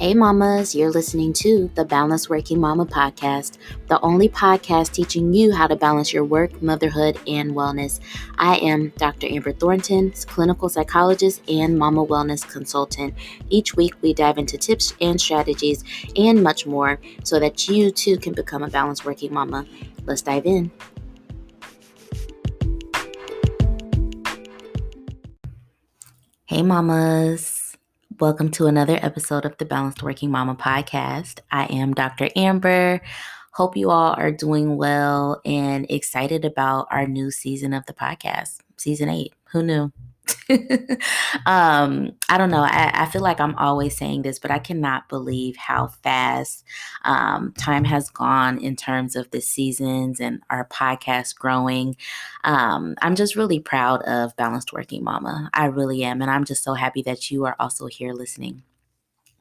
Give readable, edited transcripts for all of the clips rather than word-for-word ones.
Hey mamas, you're listening to the Balanced Working Mama podcast, the only podcast teaching you how to balance your work, motherhood, and wellness. I am Dr. Amber Thornton, clinical psychologist and mama wellness consultant. Each week we dive into tips and strategies and much more so that you too can become a balanced working mama. Let's dive in. Hey mamas. Welcome to another episode of the Balanced Working Mama podcast. I am Dr. Amber. Hope you all are doing well and excited about our new season of the podcast, season 8. Who knew? I don't know. I feel like I'm always saying this, but I cannot believe how fast time has gone in terms of the seasons and our podcast growing. I'm just really proud of Balanced Working Mama. I really am. And I'm just so happy that you are also here listening.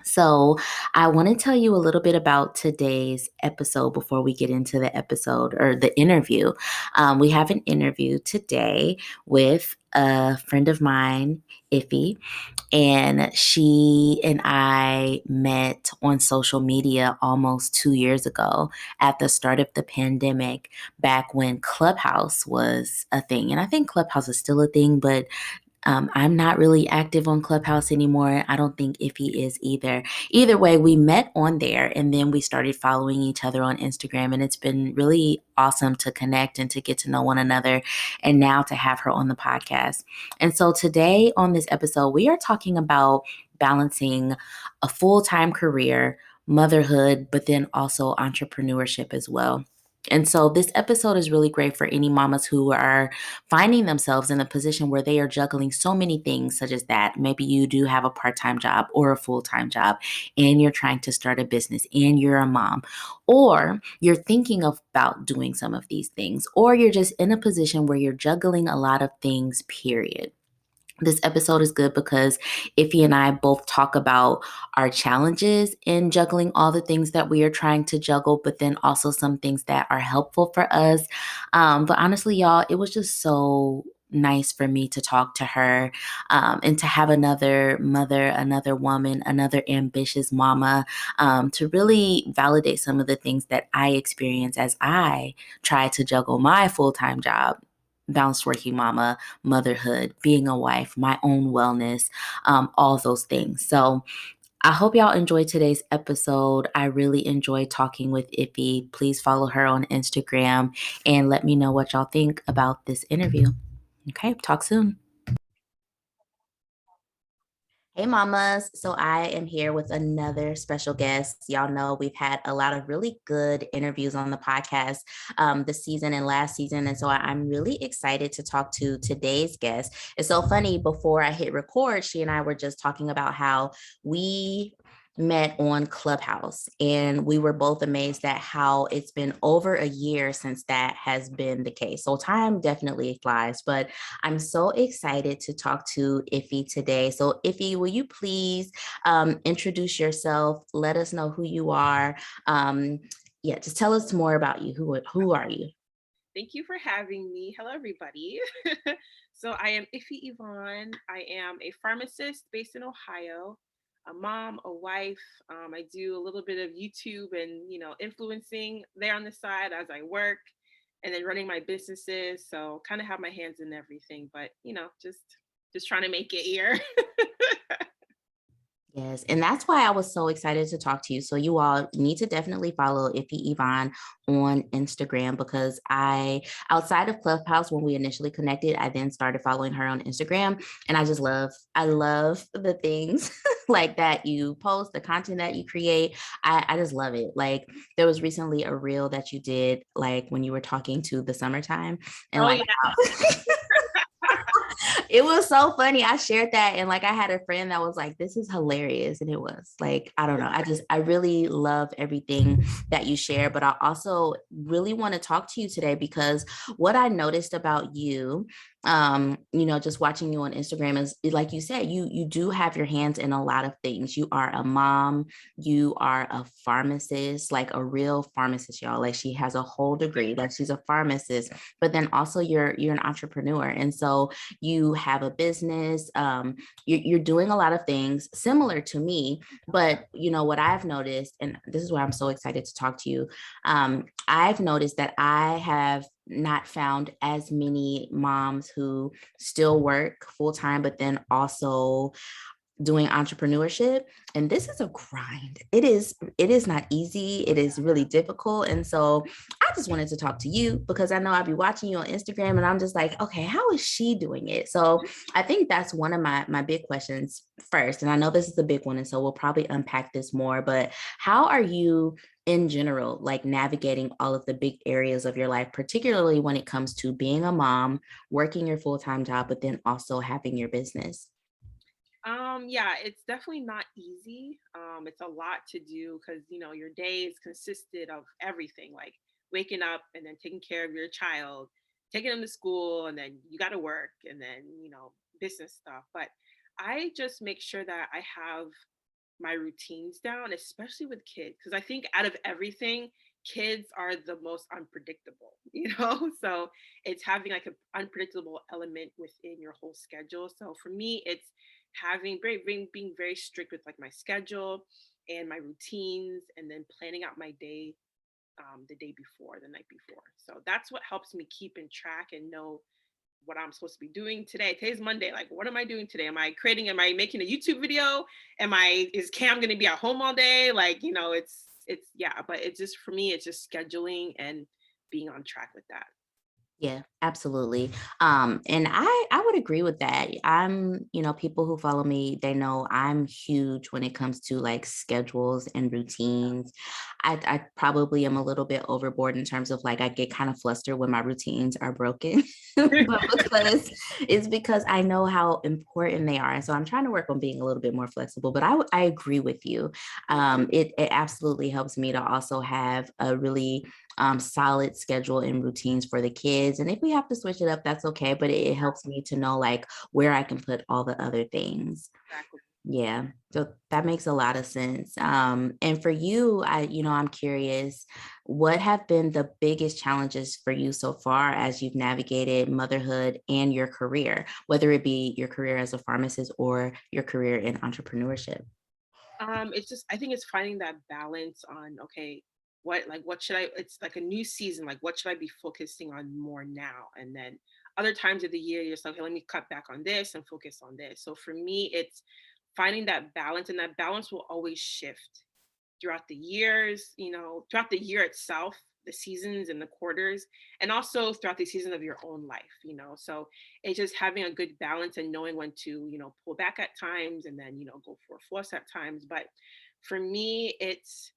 So, I want to tell you a little bit about today's episode before we get into the episode or the interview. We have an interview today with a friend of mine, Ify, and she and I met on social media almost 2 years ago at the start of the pandemic, back when Clubhouse was a thing. And I think Clubhouse is still a thing, but I'm not really active on Clubhouse anymore. I don't think Ify is either. Either way, we met on there and then we started following each other on Instagram. And it's been really awesome to connect and to get to know one another and now to have her on the podcast. And so today on this episode, we are talking about balancing a full-time career, motherhood, but then also entrepreneurship as well. And so this episode is really great for any mamas who are finding themselves in a position where they are juggling so many things, such as that. Maybe you do have a part-time job or a full-time job, and you're trying to start a business, and you're a mom, or you're thinking about doing some of these things, or you're just in a position where you're juggling a lot of things, period. This episode is good because Ify and I both talk about our challenges in juggling all the things that we are trying to juggle, but then also some things that are helpful for us. But honestly, y'all, it was just so nice for me to talk to her and to have another mother, another woman, another ambitious mama to really validate some of the things that I experience as I try to juggle my full-time job, balanced working mama, motherhood, being a wife, my own wellness, all those things. So I hope y'all enjoyed today's episode. I really enjoyed talking with Ify. Please follow her on Instagram and let me know what y'all think about this interview. Okay, talk soon. Hey, mamas. So I am here with another special guest. Y'all know we've had a lot of really good interviews on the podcast this season and last season. And so I'm really excited to talk to today's guest. It's so funny, before I hit record, she and I were just talking about how we met on Clubhouse, and we were both amazed at how it's been over a year since that has been the case. So time definitely flies, but I'm so excited to talk to Ify today. So Ify, will you please introduce yourself? Let us know who you are. Just tell us more about you. Who are you? Thank you for having me. Hello, everybody. So I am Ify Yvonne. I am a pharmacist based in Ohio, a mom, a wife. I do a little bit of YouTube and, influencing there on the side as I work, and then running my businesses. So kind of have my hands in everything, but, just trying to make it here. Yes, and that's why I was so excited to talk to you. So you all need to definitely follow Ify Yvonne on Instagram, because outside of Clubhouse, when we initially connected, I then started following her on Instagram, and I love the things like that you post, the content that you create. I just love it. Like, there was recently a reel that you did, like when you were talking to the summertime, and Yeah. it was so funny. I shared that, and like I had a friend that was like, this is hilarious. And it was like, I don't know. I really love everything that you share, but I also really want to talk to you today because what I noticed about you just watching you on Instagram is like you said, you do have your hands in a lot of things. You are a mom, you are a pharmacist, like a real pharmacist, y'all. Like she has a whole degree, like she's a pharmacist, but then also you're an entrepreneur. And so you have a business, you're doing a lot of things similar to me. But what I've noticed, and this is why I'm so excited to talk to you, I've noticed that I have not found as many moms who still work full time, but then also doing entrepreneurship. And this is a grind. It is not easy. It is really difficult. And so I just wanted to talk to you because I know I'll be watching you on Instagram and I'm just like, okay, how is she doing it? So I think that's one of my big questions first. And I know this is a big one. And so we'll probably unpack this more, but how are you in general, like navigating all of the big areas of your life, particularly when it comes to being a mom, working your full-time job, but then also having your business? Yeah, it's definitely not easy. It's a lot to do because your day is consisted of everything, like waking up and then taking care of your child, taking them to school, and then you got to work, and then business stuff. But I just make sure that I have my routines down, especially with kids, because I think out of everything, kids are the most unpredictable, So it's having like an unpredictable element within your whole schedule. So for me, it's having being very strict with like my schedule and my routines, and then planning out my day the day before, the night before. So that's what helps me keep in track and know what I'm supposed to be doing today. Today's Monday. Like, what am I doing today? Am I making a YouTube video? Is Cam going to be at home all day? Like, yeah, but it's just, for me, it's just scheduling and being on track with that. Yeah, absolutely. And I would agree with that. People who follow me, they know I'm huge when it comes to like schedules and routines. I probably am a little bit overboard in terms of like I get kind of flustered when my routines are broken, but because I know how important they are. And so I'm trying to work on being a little bit more flexible, but I agree with you. It absolutely helps me to also have a really solid schedule and routines for the kids. And if we have to switch it up, that's okay. But it helps me to know like where I can put all the other things. Exactly. Yeah. So that makes a lot of sense. And for you, I'm curious, what have been the biggest challenges for you so far as you've navigated motherhood and your career, whether it be your career as a pharmacist or your career in entrepreneurship? It's just, I think it's finding that balance on, okay, what should I, it's like a new season, like what should I be focusing on more now? And then other times of the year, you're just like, okay, let me cut back on this and focus on this. So for me, it's finding that balance, and that balance will always shift throughout the years, throughout the year itself, the seasons and the quarters, and also throughout the season of your own life. So it's just having a good balance and knowing when to, pull back at times, and then, go for a force at times. But for me, it's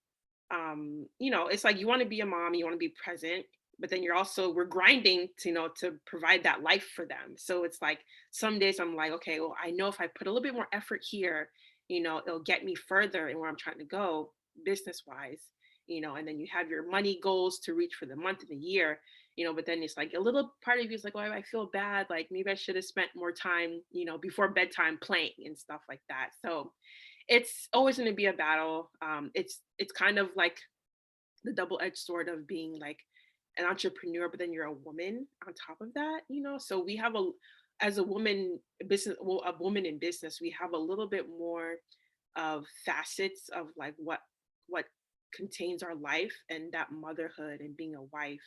like you want to be a mom, you want to be present, but then we're grinding to, to provide that life for them. So it's like some days I'm like, okay, well, I know if I put a little bit more effort here, it'll get me further in where I'm trying to go business wise, and then you have your money goals to reach for the month and the year, but then it's like a little part of you is like, oh, I feel bad. Like maybe I should have spent more time, before bedtime playing and stuff like that. So it's always going to be a battle. It's kind of like the double-edged sword of being like an entrepreneur, but then you're a woman on top of that. So we have as a woman a woman in business, we have a little bit more of facets of like what contains our life, and that motherhood and being a wife.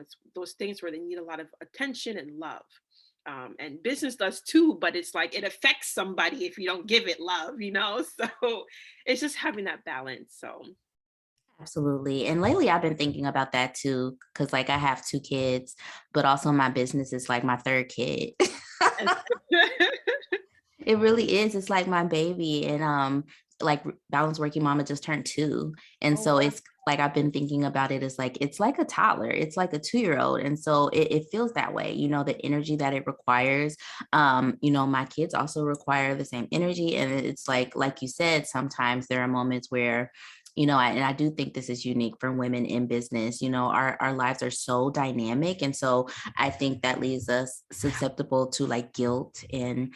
It's those things where they need a lot of attention and love. And business does too, but it's like it affects somebody if you don't give it love. So it's just having that balance. So Absolutely. And lately I've been thinking about that too, because like I have two kids, but also my business is like my third kid. It really is. It's like my baby. And like Balance Working Mama just turned 2. And oh so wow. it's like I've been thinking about it as like it's like a toddler. It's like a 2-year-old. And so it feels that way, the energy that it requires. My kids also require the same energy. And it's like you said, sometimes there are moments where and I do think this is unique for women in business. Our lives are so dynamic. And so I think that leaves us susceptible to like guilt and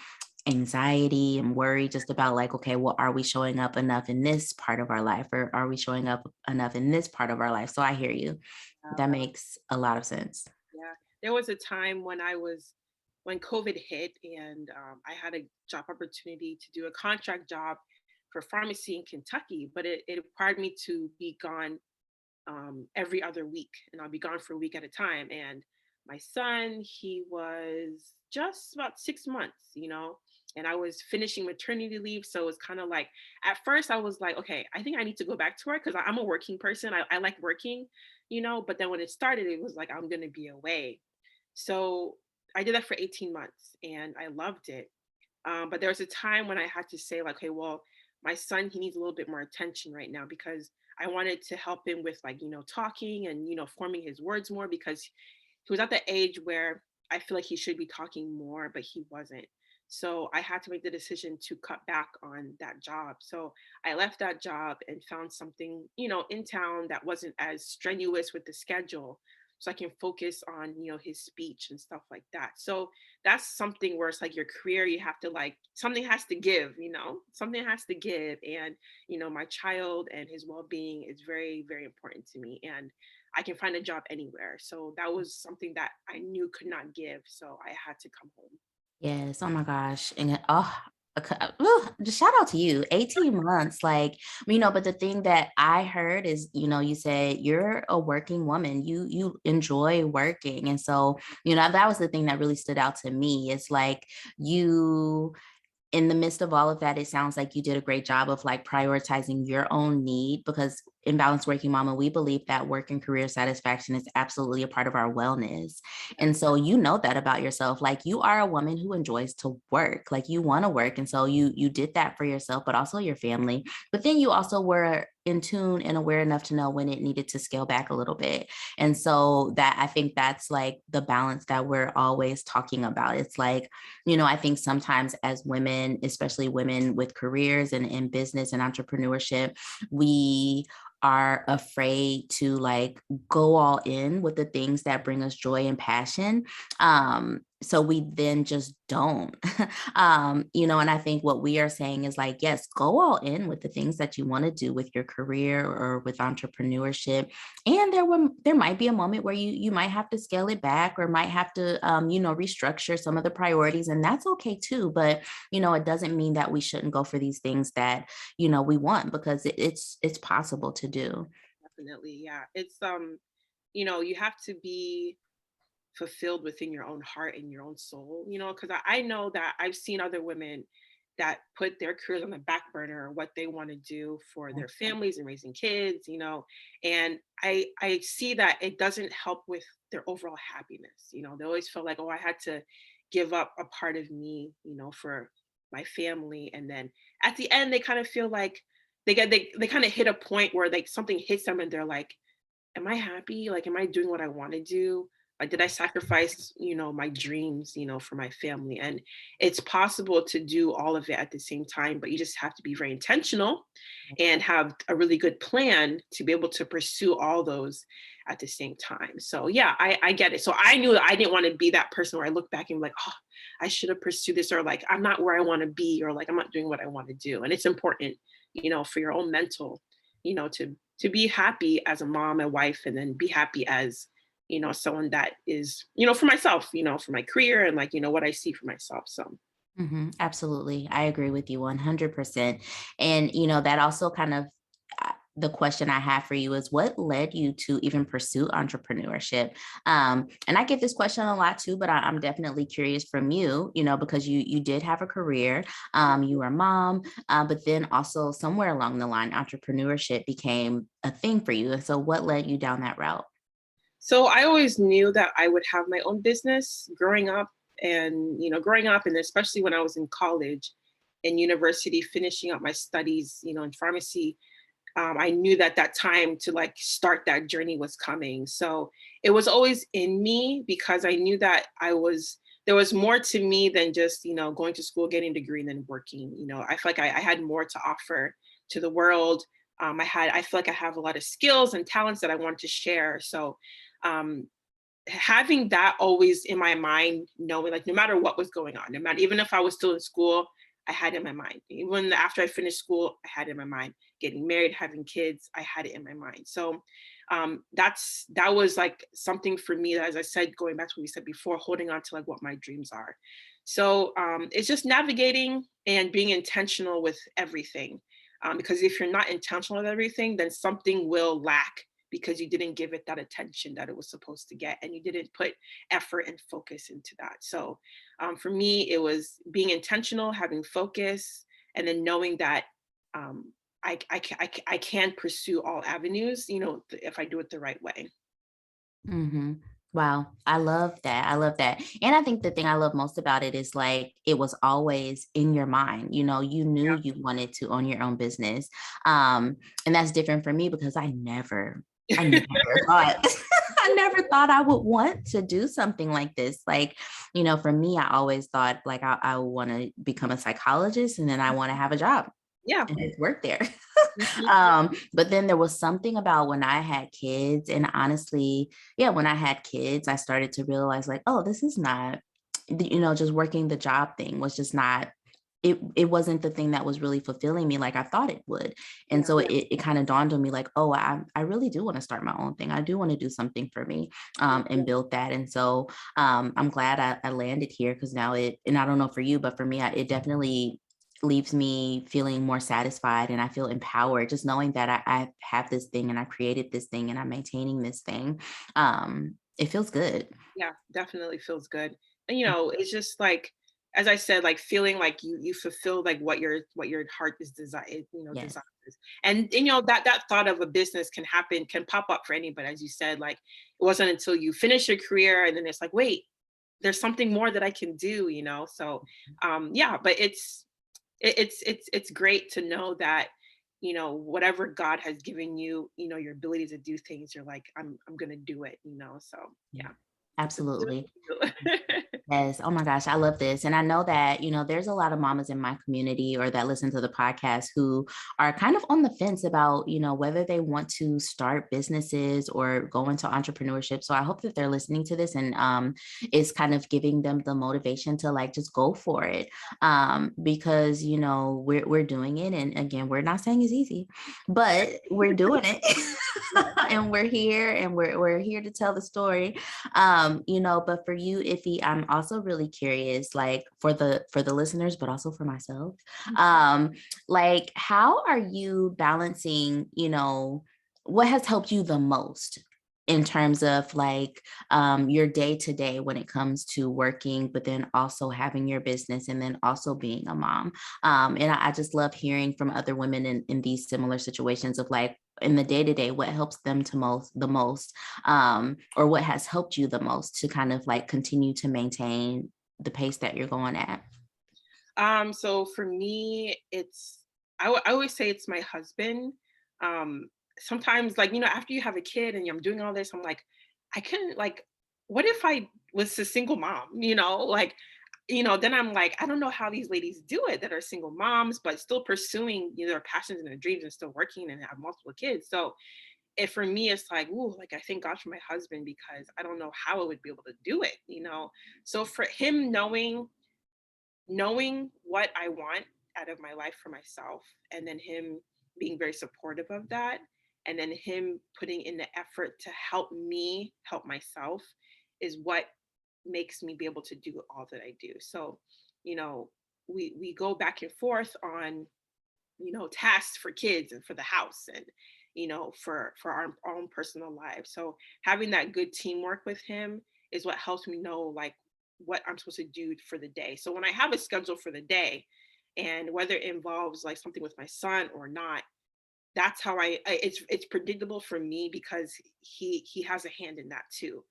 anxiety and worry just about like, okay, well, are we showing up enough in this part of our life, or are we showing up enough in this part of our life? So I hear you. That makes a lot of sense. Yeah, there was a time when COVID hit, and I had a job opportunity to do a contract job for pharmacy in Kentucky, but it required me to be gone every other week, and I'll be gone for a week at a time. And my son, he was just about 6 months, and I was finishing maternity leave. So it was kind of like, at first, I was like, okay, I think I need to go back to work because I'm a working person. I like working, but then when it started, it was like, I'm going to be away. So I did that for 18 months and I loved it. But there was a time when I had to say, like, hey, well, my son, he needs a little bit more attention right now because I wanted to help him with, like, talking and, forming his words more, because he was at the age where I feel like he should be talking more, but he wasn't. So I had to make the decision to cut back on that job. So I left that job and found something, in town that wasn't as strenuous with the schedule. So I can focus on, his speech and stuff like that. So that's something where it's like your career, you have to, like, something has to give, something has to give. And, my child and his well-being is very, very important to me. And I can find a job anywhere. So that was something that I knew could not give. So I had to come home. Yes. Oh my gosh. And just shout out to you. 18 months. Like, but the thing that I heard is, you said you're a working woman. You enjoy working. And so, that was the thing that really stood out to me. It's like you in the midst of all of that, it sounds like you did a great job of like prioritizing your own need, because in Balanced Working Mama, we believe that work and career satisfaction is absolutely a part of our wellness. And so you know that about yourself. Like, you are a woman who enjoys to work, like you want to work. And so you did that for yourself, but also your family. But then you also were in tune and aware enough to know when it needed to scale back a little bit. And so that, I think that's like the balance that we're always talking about. It's like, I think sometimes as women, especially women with careers and in business and entrepreneurship, we are afraid to like go all in with the things that bring us joy and passion. So we then just don't. And I think what we are saying is like, yes, go all in with the things that you want to do with your career or with entrepreneurship. And there might be a moment where you might have to scale it back, or might have to restructure some of the priorities, and that's okay too. But it doesn't mean that we shouldn't go for these things that we want, because it's possible to do. Definitely. Yeah. It's, you have to be fulfilled within your own heart and your own soul, because I know that I've seen other women that put their careers on the back burner, what they want to do for their families and raising kids, and I see that it doesn't help with their overall happiness. They always feel like, oh, I had to give up a part of me, for my family. And then at the end, they kind of feel like they kind of hit a point where like something hits them and they're like, am I happy? Like, am I doing what I want to do? Like, did I sacrifice, my dreams, for my family? And it's possible to do all of it at the same time, but you just have to be very intentional and have a really good plan to be able to pursue all those at the same time. So yeah, I get it. So I knew that I didn't want to be that person where I look back and be like, oh, I should have pursued this, or like, I'm not where I want to be, or like, I'm not doing what I want to do. And it's important, for your own mental, to be happy as a mom and wife, and then be happy as, someone that is, for myself, for my career, and like, what I see for myself. So Absolutely. I agree with you 100%. And, that also kind of the question I have for you is, what led you to even pursue entrepreneurship? And I get this question a lot too, but I'm definitely curious from you, because you did have a career, you were a mom, but then also somewhere along the line, entrepreneurship became a thing for you. And so what led you down that route? So I always knew that I would have my own business growing up, and especially when I was in college and university, finishing up my studies, in pharmacy. I knew that that time to like start that journey was coming. So it was always in me, because I knew that there was more to me than just, going to school, getting a degree, and then working. I feel like I had more to offer to the world. I feel like I have a lot of skills and talents that I want to share. So um, having that always in my mind, knowing like no matter what was going on, no matter even if I was still in school, I had it in my mind. Even after I finished school, I had it in my mind. Getting married, having kids, I had it in my mind. So that was like something for me, as I said, going back to what we said before, holding on to like what my dreams are. So it's just navigating and being intentional with everything. Because if you're not intentional with everything, then something will lack because you didn't give it that attention that it was supposed to get, and you didn't put effort and focus into that. So for me, it was being intentional, having focus, and then knowing that um, I can pursue all avenues, if I do it the right way. Hmm. Wow. I love that. I love that. And I think the thing I love most about it is like it was always in your mind. You knew you wanted to own your own business. And that's different for me because I never thought I never thought I would want to do something like this. Like, for me, I always thought like I want to become a psychologist and then I want to have a job Yeah. and just work there. Mhm. But then there was something about when I had kids, and honestly, yeah, when I had kids, I started to realize like, oh, this is not, just working the job thing was just not, it wasn't the thing that was really fulfilling me like I thought it would. And Yeah. so it kind of dawned on me like, oh, I really do want to start my own thing. I do want to do something for me, and build that. And so I'm glad I landed here because now and I don't know for you, but for me, it definitely leaves me feeling more satisfied and I feel empowered just knowing that I have this thing and I created this thing and I'm maintaining this thing. It feels good. Yeah, definitely feels good. And it's just like, as I said, like feeling like you fulfill like what your heart is Yes. desires. And that thought of a business can pop up for anybody, as you said. Like it wasn't until you finish your career and then it's like, wait, there's something more that I can do. So yeah, but it's great to know that whatever God has given you, your ability to do things, you're like, I'm gonna do it. So Yeah. yeah. So Absolutely. kudos to you. Yes. Oh my gosh. I love this. And I know that, there's a lot of mamas in my community or that listen to the podcast who are kind of on the fence about, whether they want to start businesses or go into entrepreneurship. So I hope that they're listening to this and it's kind of giving them the motivation to like just go for it. Because, we're doing it. And again, we're not saying it's easy, but we're doing it. And we're here and we're here to tell the story. But for you, Iffy, I'm also really curious, like for the listeners, but also for myself. Like how are you balancing, what has helped you the most in terms of like your day to day when it comes to working, but then also having your business and then also being a mom. And I just love hearing from other women in these similar situations of like in the day to day, what helps them the most, or what has helped you the most to kind of like continue to maintain the pace that you're going at. So for me, I always say it's my husband. Um, Sometimes, like, after you have a kid and I'm doing all this, I'm like, I couldn't, like, what if I was a single mom, like, then I'm like, I don't know how these ladies do it that are single moms, but still pursuing, their passions and their dreams and still working and have multiple kids. So if for me, it's like, ooh, like I thank God for my husband because I don't know how I would be able to do it. So for him knowing what I want out of my life for myself, and then him being very supportive of that, and then him putting in the effort to help me help myself is what makes me be able to do all that I do. So, you know, we go back and forth on tasks for kids and for the house and for our own personal lives. So having that good teamwork with him is what helps me know like what I'm supposed to do for the day. So when I have a schedule for the day, and whether it involves like something with my son or not, that's how it's predictable for me because he has a hand in that too.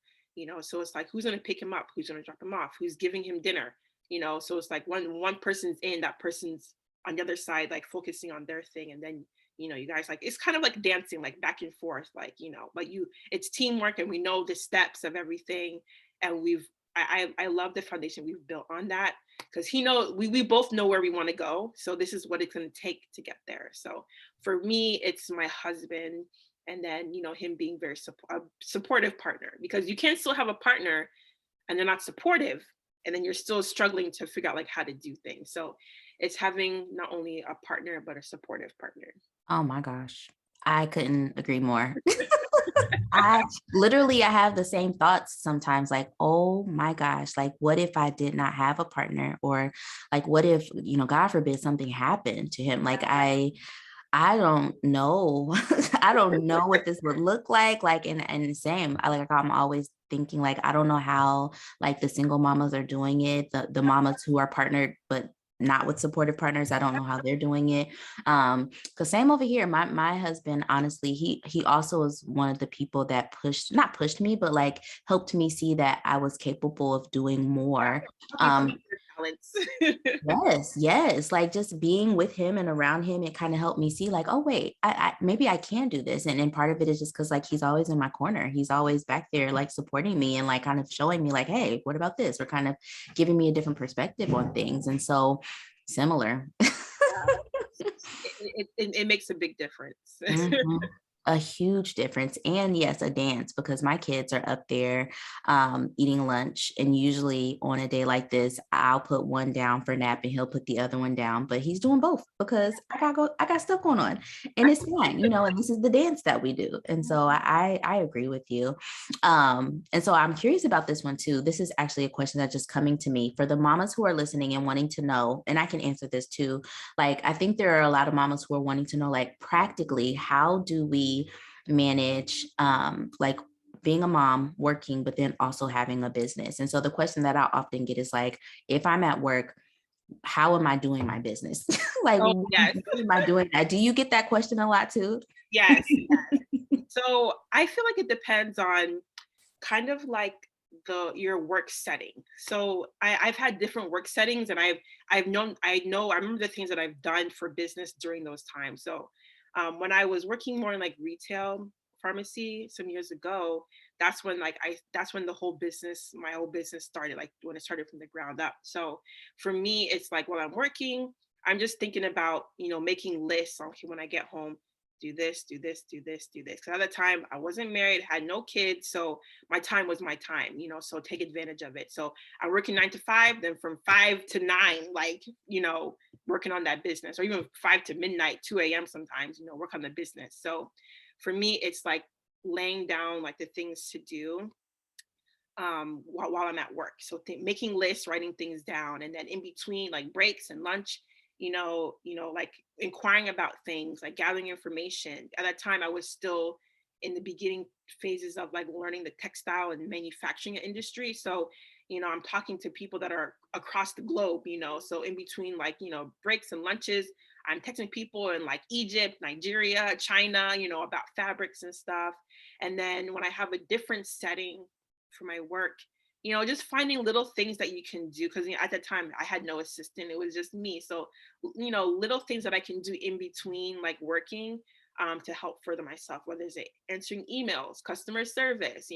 So it's like, who's going to pick him up, who's going to drop him off, who's giving him dinner. So it's like one person's in, that person's on the other side like focusing on their thing, and then you guys, like, it's kind of like dancing like back and forth, like but it's teamwork, and we know the steps of everything, and we've I love the foundation we've built on that, because we both know where we want to go. So this is what it's going to take to get there. So for me, it's my husband, and then him being a supportive partner, because you can't still have a partner and they're not supportive, and then you're still struggling to figure out like how to do things. So it's having not only a partner but a supportive partner. Oh my gosh. I couldn't agree more. I literally I have the same thoughts sometimes, like, oh my gosh, like what if I did not have a partner? Or like what if, God forbid something happened to him? Like I don't know. I don't know what this would look like. Like, and same, I'm always thinking like, I don't know how like the single mamas are doing it, the mamas who are partnered, but not with supportive partners. I don't know how they're doing it. Cause same over here, my husband, honestly, he also was one of the people that not pushed me, but like helped me see that I was capable of doing more. People balance. Yes. Like just being with him and around him, it kind of helped me see like, oh wait, I maybe I can do this. And part of it is just because like he's always in my corner. He's always back there like supporting me and like kind of showing me like, hey, what about this? Or kind of giving me a different perspective on things. And so similar. It makes a big difference. Mhm. A huge difference. And yes, a dance, because my kids are up there eating lunch. And usually on a day like this, I'll put one down for nap and he'll put the other one down. But he's doing both because I got stuff going on. And it's fine, and this is the dance that we do. And so I agree with you. And so I'm curious about this one too. This is actually a question that's just coming to me for the mamas who are listening and wanting to know, and I can answer this too. Like, I think there are a lot of mamas who are wanting to know, like, practically, how do we manage, like, being a mom, working, but then also having a business? And so the question that I often get is like, if I'm at work, how am I doing my business? Like, Oh yes. what am I doing that? Do you get that question a lot too? Yes. So I feel like it depends on kind of like your work setting. So I've had different work settings, and I remember the things that I've done for business during those times. So when I was working more in like retail pharmacy some years ago, that's when my whole business started, like when it started from the ground up. So for me, it's like while I'm working, I'm just thinking about, making lists on, okay, when I get home, do this, do this, do this, do this. Because at the time I wasn't married, had no kids. So my time was my time, so take advantage of it. So I'm working 9 to 5, then from 5 to 9, like, working on that business, or even 5 to midnight, 2 a.m. sometimes, work on the business. So for me, it's like laying down like the things to do while I'm at work. So making lists, writing things down, and then in between like breaks and lunch, like inquiring about things, like gathering information. At that time, I was still in the beginning phases of like learning the textile and manufacturing industry. So, I'm talking to people that are across the globe, so in between like, breaks and lunches, I'm texting people in like Egypt, Nigeria, China, about fabrics and stuff. And then when I have a different setting for my work, just finding little things that you can do, because at the time I had no assistant, it was just me. So little things that I can do in between like working, to help further myself, whether it's answering emails, customer service,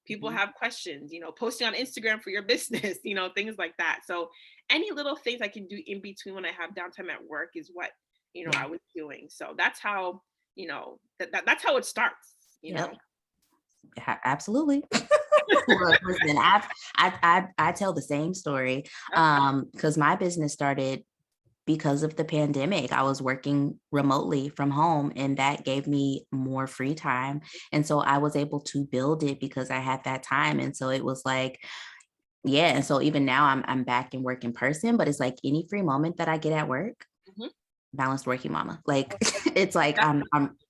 people have questions, posting on Instagram for your business, things like that. So any little things I can do in between when I have downtime at work is what I was doing. So that's how that's how it starts. Yep. Absolutely. Look, listen, I tell the same story because my business started because of the pandemic. I was working remotely from home, and that gave me more free time. And so I was able to build it because I had that time. And so it was like, yeah. And so even now I'm back in work in person, but it's like any free moment that I get at work, Mhm. balanced working mama. Like it's like I'm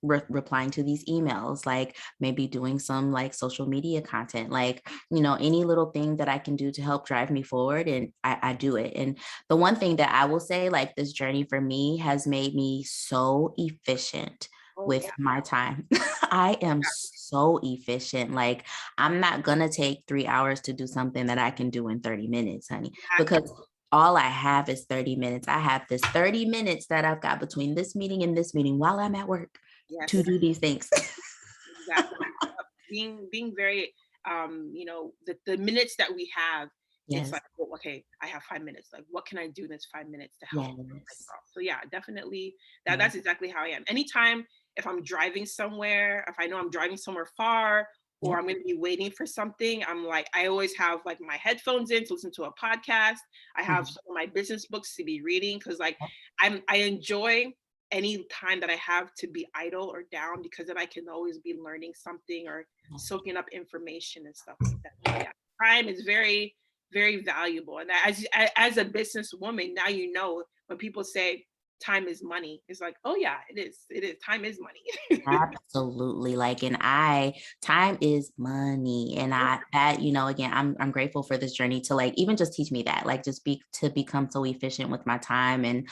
replying to these emails, like maybe doing some like social media content, like any little thing that I can do to help drive me forward, and I do it. And the one thing that I will say, like this journey for me has made me so efficient Oh with yeah. my time. I am so efficient. Like I'm not gonna take 3 hours to do something that I can do in 30 minutes, honey, because all I have is 30 minutes. I have this 30 minutes that I've got between this meeting and this meeting while I'm at work Yes. to do these things. Exactly. Being very the minutes that we have, it's Yes. like, well, okay, I have 5 minutes. Like, what can I do in this 5 minutes to help Yes. myself? So yeah, definitely Yes. that's exactly how I am. Anytime if I'm driving somewhere, if I know I'm driving somewhere far, or Yep. I'm going to be waiting for something, I'm like, I always have like my headphones in to listen to a podcast. I have Mhm. some of my business books to be reading because like Yep. I enjoy any time that I have to be idle or down because then I can always be learning something or soaking up information and stuff like that. So yeah, time is very, very valuable. And as a businesswoman, now you know when people say time is money, it's like, oh yeah, it is. It is. Time is money. Absolutely. Like, and time is money. And again, I'm grateful for this journey to like, even just teach me that, like, to become so efficient with my time and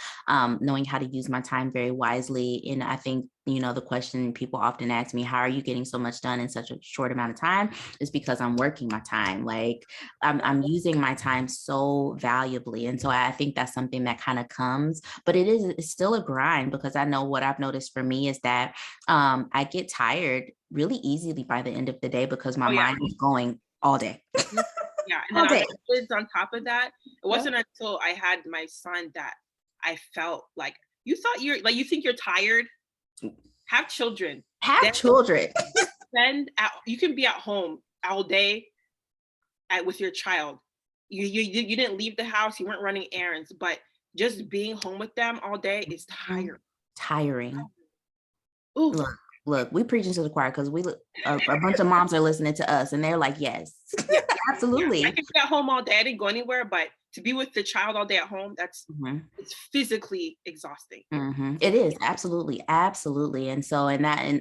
knowing how to use my time very wisely. And I think, the question people often ask me, how are you getting so much done in such a short amount of time? Is because I'm working my time. Like, I'm using my time so valuably. And so I think that's something that kind of comes, but it's still a grind because I know what I've noticed for me is that I get tired really easily by the end of the day because my Oh yeah. mind is going all day, Mhm. Yeah, and then all on day. the kids on top of that, it Yep. wasn't until I had my son that I felt like, "You thought you think you're tired? Have children. Have Then children. you can be at home all day with your child. You didn't leave the house, you weren't running errands, but just being home with them all day is tiring." Tiring. Ooh. Look, we preaching to the choir because a bunch of moms are listening to us and they're like, yes, Yeah, yeah. I absolutely. can be at home all day, I didn't go anywhere, but to be with the child all day at home, Mhm. it's physically exhausting. It is absolutely, absolutely. And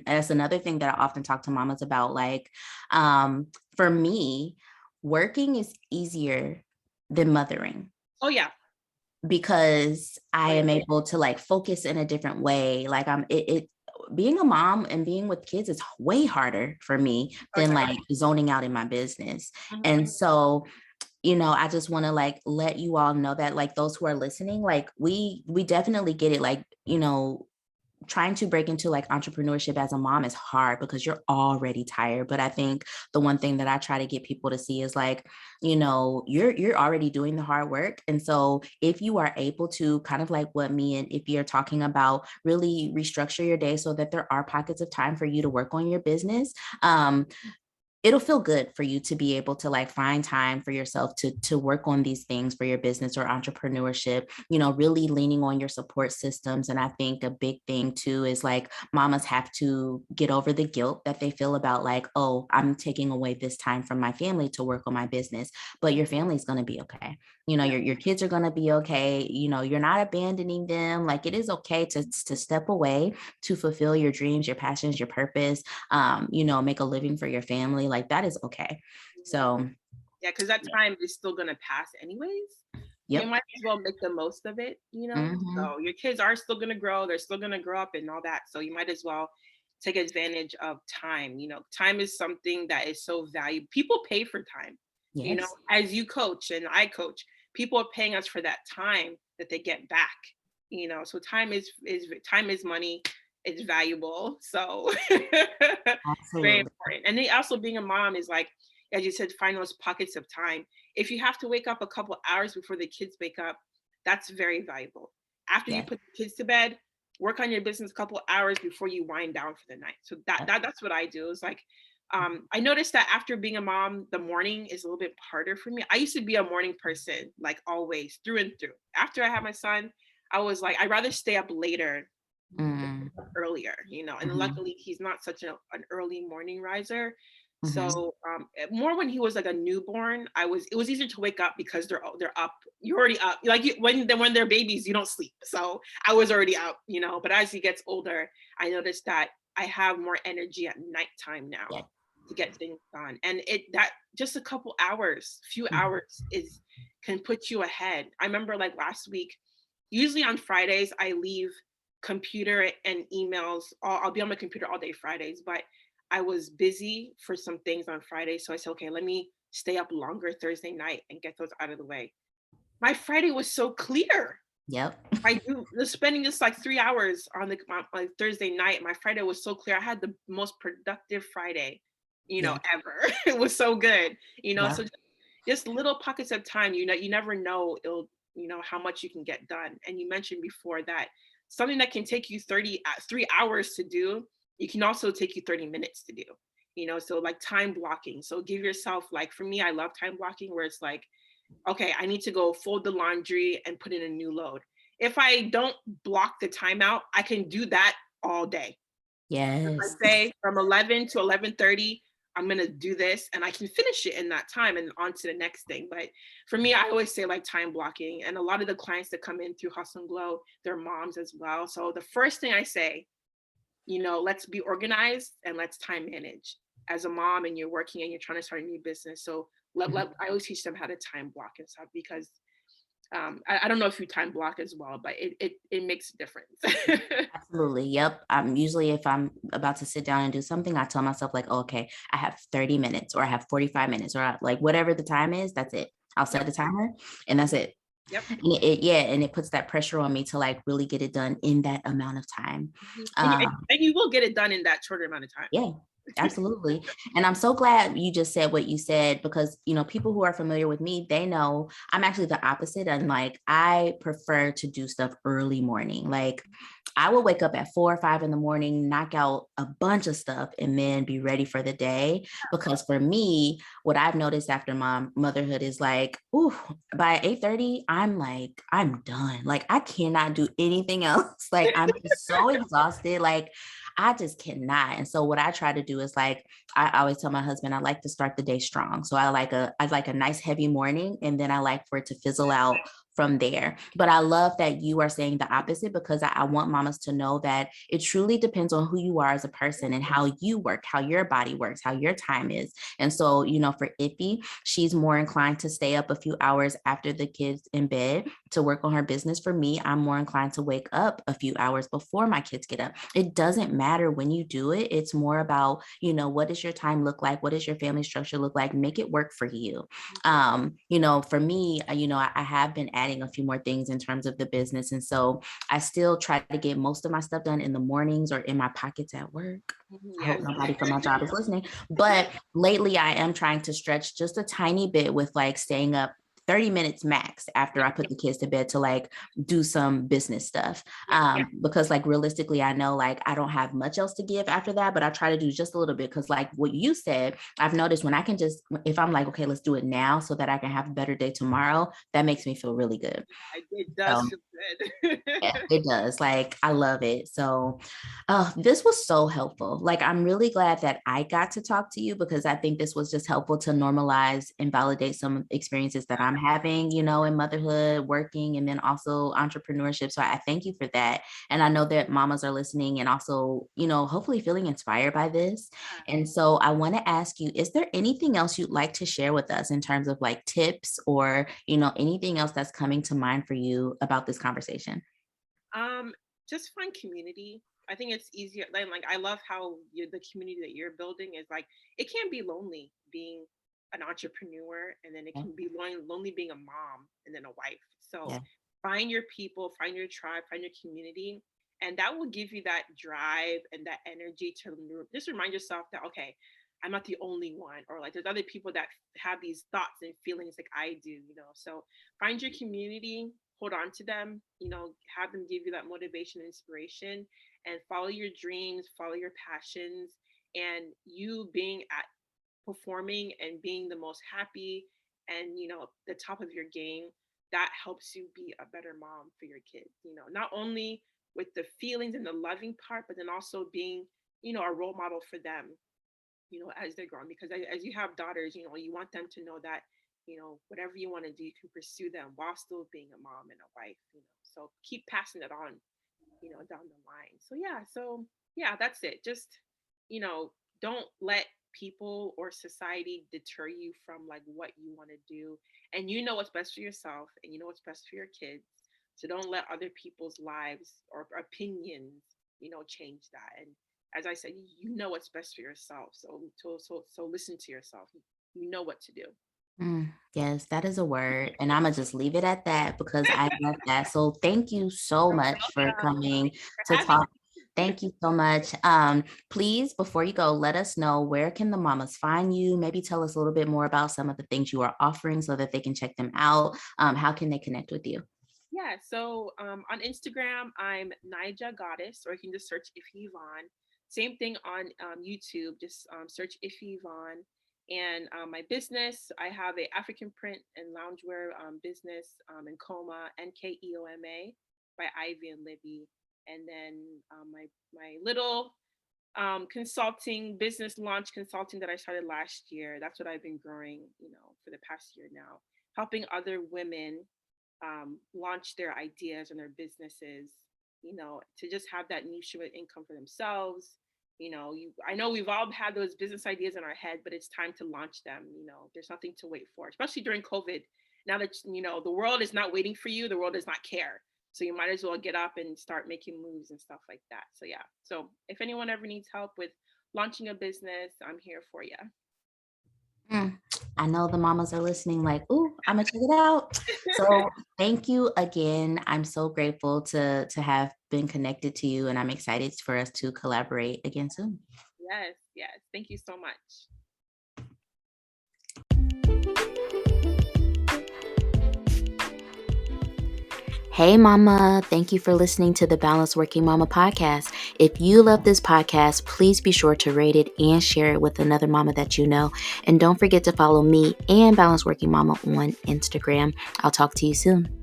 that's another thing that I often talk to mamas about. Like, for me, working is easier than mothering Oh, yeah. because Oh, I yeah. am able to like focus in a different way. Like being a mom and being with kids is way harder for me Oh, than yeah. like zoning out in my business. Mhm. And so I just want to like let you all know that like those who are listening, like we definitely get it. Like, trying to break into like entrepreneurship as a mom is hard because you're already tired. But I think the one thing that I try to get people to see is like, you're already doing the hard work. And so if you are able to kind of like what me and if you're talking about really restructure your day so that there are pockets of time for you to work on your business, it'll feel good for you to be able to like find time for yourself to work on these things for your business or entrepreneurship, really leaning on your support systems. And I think a big thing too is like mamas have to get over the guilt that they feel about like, oh, I'm taking away this time from my family to work on my business, but your family's going to be okay. Yeah. Your kids are going to be okay. You're not abandoning them. Like it is okay to step away to fulfill your dreams, your passions, your purpose, make a living for your family, like that is okay. Mhm. So, Yeah, because that time is still gonna pass anyways. So you yep. might as well make the most of it, you know? Hmm. So your kids are still gonna grow, they're still gonna grow up and all that. So you might as well take advantage of time. Time is something that is so valuable. People pay for time, Yes. as you coach and I coach, people are paying us for that time that they get back. So time is money, it's valuable. So very Absolutely. important. And then also being a mom is like, as you said, find those pockets of time. If you have to wake up a couple hours before the kids wake up, that's very valuable. After you Yes. put the kids to bed, work on your business a couple hours before you wind down for the night. So Yep. that's what I do. It's like I noticed that after being a mom, the morning is a little bit harder for me. I used to be a morning person, like always, through and through. After I had my son, I was like, I'd rather stay up later than Mm. earlier, and Hmm. luckily he's not such an early morning riser. Hmm. So more when he was like a newborn, it was easier to wake up because they're up. You're already up. Like when they're babies, you don't sleep. So I was already up. But as he gets older, I noticed that I have more energy at nighttime now Yeah. to get things done. And that just a couple hours, few Mhm. hours is can put you ahead. I remember like last week, usually on Fridays, I leave computer and emails. I'll be on my computer all day Fridays, but I was busy for some things on Friday. So I said, okay, let me stay up longer Thursday night and get those out of the way. My Friday was so clear. Yep. I do spending just like 3 hours on my Thursday night. My Friday was so clear. I had the most productive Friday Yeah. ever. It was so good, Yeah. so just little pockets of time, you never know how much you can get done. And you mentioned before that something that can take you 3 hours to do, it can also take you 30 minutes to do. So like time blocking. So give yourself, like, for me, I love time blocking, where it's like, okay, I need to go fold the laundry and put in a new load. If I don't block the time out, I can do that all day. I Yes. say from 11 to 11:30, I'm gonna do this, and I can finish it in that time and on to the next thing. But for me, I always say like time blocking. And a lot of the clients that come in through Hustle and Glow, they're moms as well. So the first thing I say, let's be organized and let's time manage. As a mom and you're working and you're trying to start a new business, so I always teach them how to time block and stuff, because I don't know if you time block as well, but it makes a difference. Absolutely. Yep. I'm usually, if I'm about to sit down and do something, I tell myself like, oh, okay, I have 30 minutes or I have 45 minutes or like whatever the time is, that's it. I'll Yep. set a timer and that's it. Yep. And yeah, and it puts that pressure on me to like really get it done in that amount of time. Mhm. Um, And you will get it done in that shorter amount of time. yeah, absolutely. And I'm so glad you just said what you said, because, people who are familiar with me, they know I'm actually the opposite. And like, I prefer to do stuff early morning. Like, I will wake up at 4 or 5 in the morning, knock out a bunch of stuff, and then be ready for the day. Because for me, what I've noticed after my motherhood is like, ooh, by 8:30, I'm like, I'm done. Like, I cannot do anything else. Like, I'm just so exhausted. Like, I just cannot. And so what I try to do is like, I always tell my husband, I like to start the day strong. So I like a nice heavy morning, and then I like for it to fizzle out from there. But I love that you are saying the opposite, because I want mamas to know that it truly depends on who you are as a person and how you work, how your body works, how your time is. And so, for Ify, she's more inclined to stay up a few hours after the kids in bed to work on her business. For me, I'm more inclined to wake up a few hours before my kids get up. It doesn't matter when you do it. It's more about, what does your time look like? What does your family structure look like? Make it work for you. For me, I have been adding a few more things in terms of the business. And so I still try to get most of my stuff done in the mornings or in my pockets at work. I hope Yes. nobody from my job is listening. But lately I am trying to stretch just a tiny bit with like staying up 30 minutes max after I put the kids to bed to like do some business stuff. Because like realistically, I know like I don't have much else to give after that, but I try to do just a little bit. Cause like what you said, I've noticed when I can just, if I'm like, okay, let's do it now so that I can have a better day tomorrow, that makes me feel really good. It does So feel good. yeah, it does. Like, I love it. So, this was so helpful. Like, I'm really glad that I got to talk to you, because I think this was just helpful to normalize and validate some experiences that I'm having, in motherhood, working, and then also entrepreneurship. So, I thank you for that. And I know that mamas are listening and also, hopefully feeling inspired by this. And so, I want to ask you, is there anything else you'd like to share with us in terms of like tips or, anything else that's coming to mind for you about this conversation? Um, just find community. I think it's easier. Like I love how the community that you're building is like, it can be lonely being an entrepreneur, and then it Yeah. can be lonely being a mom and then a wife. So Yeah. find your people, find your tribe, find your community, and that will give you that drive and that energy to just remind yourself that, okay, I'm not the only one, or like there's other people that have these thoughts and feelings like I do. So find your community, hold on to them, have them give you that motivation and inspiration, and follow your dreams, follow your passions. And you being at performing and being the most happy and the top of your game, that helps you be a better mom for your kids, not only with the feelings and the loving part, but then also being a role model for them, as they're growing. Because as you have daughters, you want them to know that, whatever you want to do, you can pursue them while still being a mom and a wife, so keep passing it on, down the line. So that's it. Just, you know, don't let people or society deter you from like what you want to do. And you know what's best for yourself, and you know what's best for your kids. So don't let other people's lives or opinions, change that. And as I said, you know what's best for yourself. So listen to yourself. You know what to do. Yes, that is a word. And I'm gonna just leave it at that because I love that. So thank you so You're much for welcome. coming Thank you for to having talk. me. Thank you so much. Please, before you go, let us know, where can the mamas find you? Maybe tell us a little bit more about some of the things you are offering so that they can check them out. How can they connect with you? Yeah, so on Instagram, I'm Nija Goddess, or you can just search Ify Yvonne. Same thing on YouTube, just search Ify Yvonne. And my business, I have a African print and loungewear business in Coma, Nkeoma, by Ivy and Libby. And then my little consulting, business launch consulting that I started last year. That's what I've been growing, for the past year now, helping other women launch their ideas and their businesses, to just have that niche of income for themselves. I know we've all had those business ideas in our head, but it's time to launch them. There's nothing to wait for, especially during COVID. Now that, the world is not waiting for you, the world does not care. So you might as well get up and start making moves and stuff like that. So yeah. So if anyone ever needs help with launching a business, I'm here for you. Mm, I know the mamas are listening like, ooh, I'm gonna check it out. So thank you again. I'm so grateful to have been connected to you, and I'm excited for us to collaborate again soon. Yes, yes. Thank you so much. Hey, Mama. Thank you for listening to the Balanced Working Mama podcast. If you love this podcast, please be sure to rate it and share it with another mama that you know. And don't forget to follow me and Balanced Working Mama on Instagram. I'll talk to you soon.